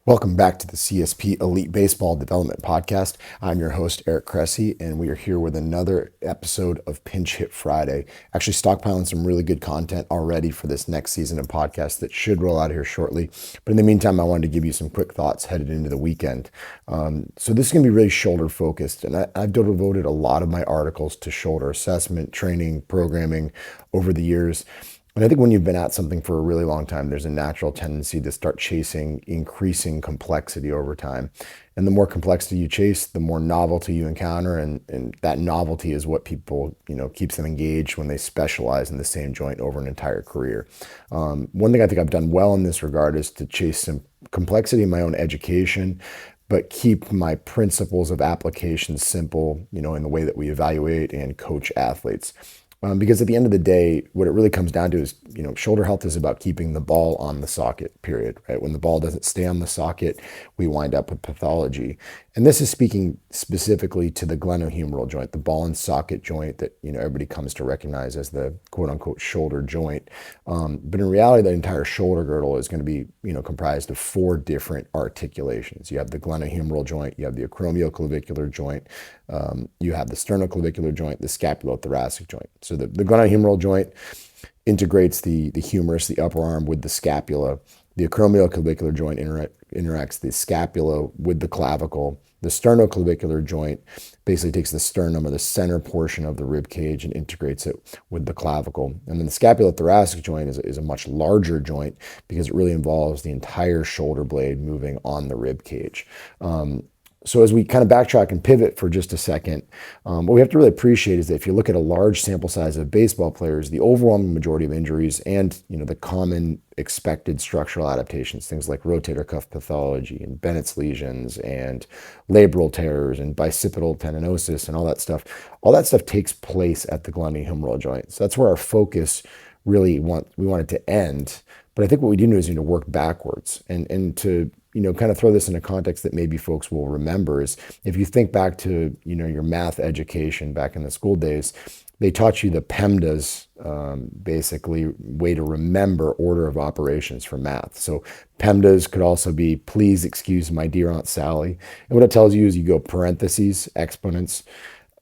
Welcome back to the CSP Elite Baseball Development Podcast. I'm your host, Eric Cressey, and we are here with another episode of Pinch Hit Friday. Actually, stockpiling some really good content already for this next season of podcasts that should roll out here shortly. But in the meantime, I wanted to give you some quick thoughts headed into the weekend. So this is going to be really shoulder focused, and I've devoted a lot of my articles to shoulder assessment, training, programming over the years. And I think when you've been at something for a really long time, there's a natural tendency to start chasing increasing complexity over time. And the more complexity you chase, the more novelty you encounter. And that novelty is what people, keeps them engaged when they specialize in the same joint over an entire career. One thing I think I've done well in this regard is to chase some complexity in my own education, but keep my principles of application simple, in the way that we evaluate and coach athletes. Because at the end of the day, what it really comes down to is, shoulder health is about keeping the ball on the socket, period, right? When the ball doesn't stay on the socket, we wind up with pathology. And this is speaking specifically to the glenohumeral joint, the ball and socket joint that, everybody comes to recognize as the quote unquote shoulder joint. But in reality, the entire shoulder girdle is going to be, comprised of four different articulations. You have the glenohumeral joint, you have the acromioclavicular joint, you have the sternoclavicular joint, the scapulothoracic joint. So the glenohumeral joint integrates the humerus, the upper arm, with the scapula. The acromioclavicular joint interacts the scapula with the clavicle. The sternoclavicular joint basically takes the sternum, or the center portion of the rib cage, and integrates it with the clavicle. And then the scapulothoracic joint is a much larger joint because it really involves the entire shoulder blade moving on the rib cage. So as we kind of backtrack and pivot for just a second, what we have to really appreciate is that if you look at a large sample size of baseball players, the overwhelming majority of injuries and the common expected structural adaptations, things like rotator cuff pathology and Bennett's lesions and labral tears and bicipital tendinosis and all that stuff takes place at the glenohumeral joint. So that's where our focus we want it to end. But I think what we do know is to work backwards and to kind of throw this in a context that maybe folks will remember is if you think back to, your math education back in the school days, they taught you the PEMDAS, basically way to remember order of operations for math. So PEMDAS could also be, please excuse my dear Aunt Sally. And what it tells you is you go parentheses, exponents,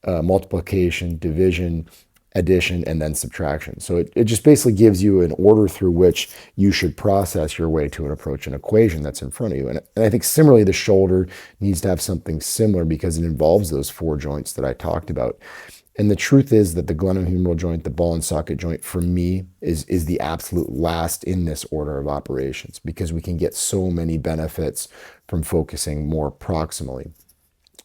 multiplication, division, addition, and then subtraction. So it just basically gives you an order through which you should process your way to approach an equation that's in front of you. And I think similarly, the shoulder needs to have something similar because it involves those four joints that I talked about. And the truth is that the glenohumeral joint, the ball and socket joint, for me, is the absolute last in this order of operations because we can get so many benefits from focusing more proximally.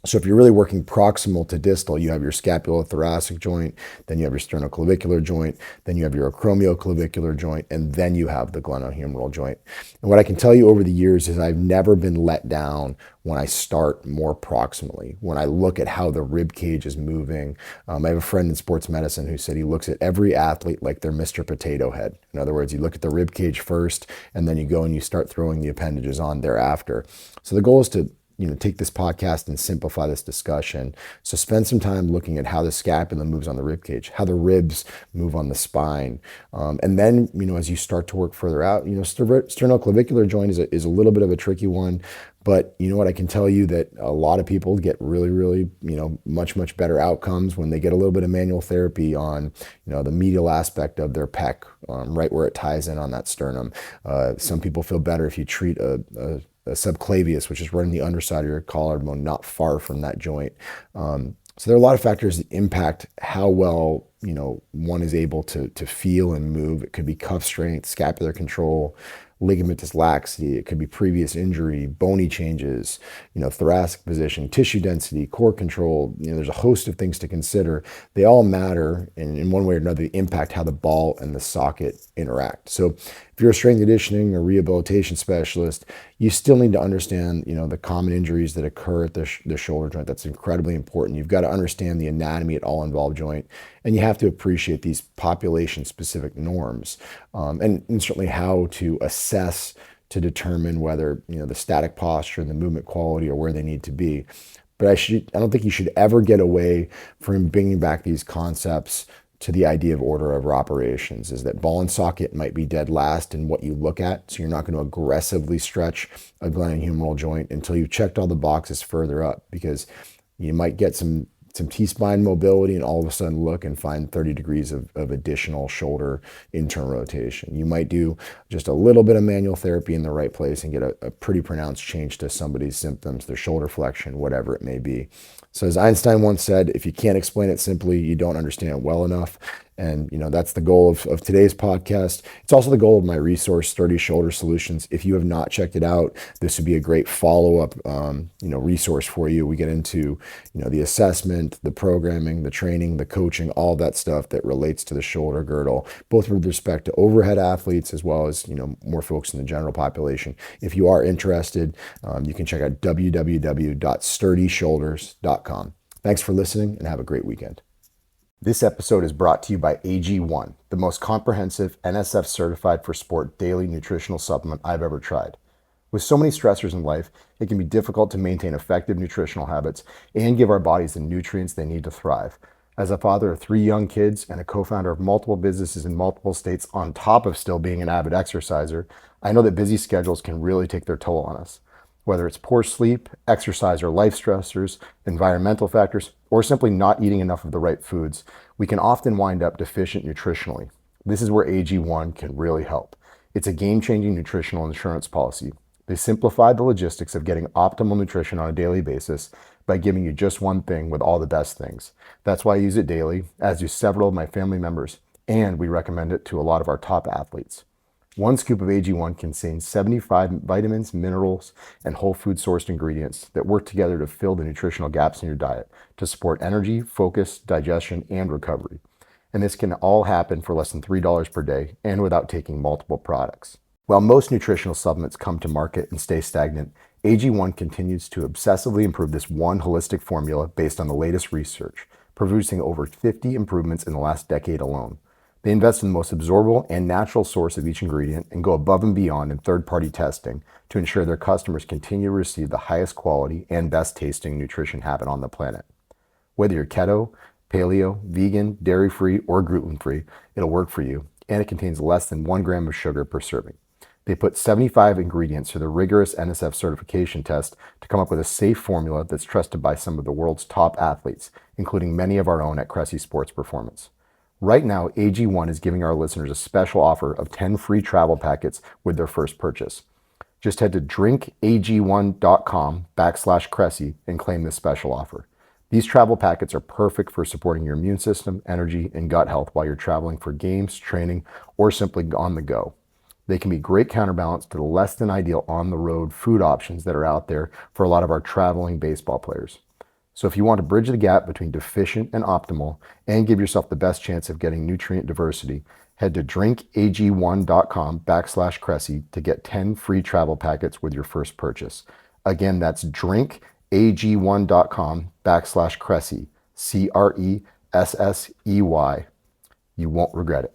So if you're really working proximal to distal, you have your scapulothoracic joint, then you have your sternoclavicular joint, then you have your acromioclavicular joint, and then you have the glenohumeral joint. And what I can tell you over the years is I've never been let down when I start more proximally, when I look at how the rib cage is moving. I have a friend in sports medicine who said he looks at every athlete like they're Mr. Potato Head. In other words, you look at the rib cage first, and then you go and you start throwing the appendages on thereafter. So the goal is to take this podcast and simplify this discussion. So spend some time looking at how the scapula moves on the rib cage, how the ribs move on the spine. And then, as you start to work further out, sternoclavicular joint is a little bit of a tricky one. But you know what, I can tell you that a lot of people get really, really, much, much better outcomes when they get a little bit of manual therapy on, the medial aspect of their pec, right where it ties in on that sternum. Some people feel better if you treat a subclavius, which is right on the underside of your collarbone, not far from that joint. So there are a lot of factors that impact how well, one is able to feel and move. It could be cuff strength, scapular control, ligamentous laxity. It could be previous injury, bony changes, thoracic position, tissue density, core control. There's a host of things to consider. They all matter, and in one way or another, they impact how the ball and the socket interact. So if you're a strength conditioning or rehabilitation specialist, you still need to understand, the common injuries that occur at the shoulder joint. That's incredibly important. You've got to understand the anatomy at all involved joint, and you have to appreciate these population-specific norms, and certainly how to assess to determine whether, the static posture and the movement quality are where they need to be. But I don't think you should ever get away from bringing back these concepts to the idea of order of operations is that ball and socket might be dead last in what you look at. So you're not going to aggressively stretch a glenohumeral joint until you've checked all the boxes further up, because you might get some T-spine mobility and all of a sudden look and find 30 degrees of additional shoulder internal rotation. You might do just a little bit of manual therapy in the right place and get a pretty pronounced change to somebody's symptoms, their shoulder flexion, whatever it may be. So as Einstein once said, if you can't explain it simply, you don't understand it well enough. And, that's the goal of today's podcast. It's also the goal of my resource, Sturdy Shoulder Solutions. If you have not checked it out, this would be a great follow-up, resource for you. We get into, the assessment, the programming, the training, the coaching, all that stuff that relates to the shoulder girdle, both with respect to overhead athletes as well as, more folks in the general population. If you are interested, you can check out www.sturdyshoulders.com. Thanks for listening and have a great weekend. This episode is brought to you by AG1, the most comprehensive NSF certified for sport daily nutritional supplement I've ever tried. With so many stressors in life, it can be difficult to maintain effective nutritional habits and give our bodies the nutrients they need to thrive. As a father of 3 young kids and a co-founder of multiple businesses in multiple states on top of still being an avid exerciser, I know that busy schedules can really take their toll on us. Whether it's poor sleep, exercise or life stressors, environmental factors, or simply not eating enough of the right foods, we can often wind up deficient nutritionally. This is where AG1 can really help. It's a game-changing nutritional insurance policy. They simplify the logistics of getting optimal nutrition on a daily basis by giving you just one thing with all the best things. That's why I use it daily, as do several of my family members, and we recommend it to a lot of our top athletes. One scoop of AG1 contains 75 vitamins, minerals, and whole food sourced ingredients that work together to fill the nutritional gaps in your diet to support energy, focus, digestion, and recovery. And this can all happen for less than $3 per day and without taking multiple products. While most nutritional supplements come to market and stay stagnant, AG1 continues to obsessively improve this one holistic formula based on the latest research, producing over 50 improvements in the last decade alone. They invest in the most absorbable and natural source of each ingredient and go above and beyond in third-party testing to ensure their customers continue to receive the highest quality and best tasting nutrition habit on the planet. Whether you're keto, paleo, vegan, dairy-free, or gluten-free, it'll work for you, and it contains less than 1 gram of sugar per serving. They put 75 ingredients through the rigorous NSF certification test to come up with a safe formula that's trusted by some of the world's top athletes, including many of our own at Cressey Sports Performance. Right now, AG1 is giving our listeners a special offer of 10 free travel packets with their first purchase. Just head to drinkag1.com/Cressey and claim this special offer. These travel packets are perfect for supporting your immune system, energy, and gut health while you're traveling for games, training, or simply on the go. They can be great counterbalance to the less than ideal on-the-road food options that are out there for a lot of our traveling baseball players. So if you want to bridge the gap between deficient and optimal and give yourself the best chance of getting nutrient diversity, head to drinkag1.com/Cressey to get 10 free travel packets with your first purchase. Again, that's drinkag1.com/Cressey, Cressey. You won't regret it.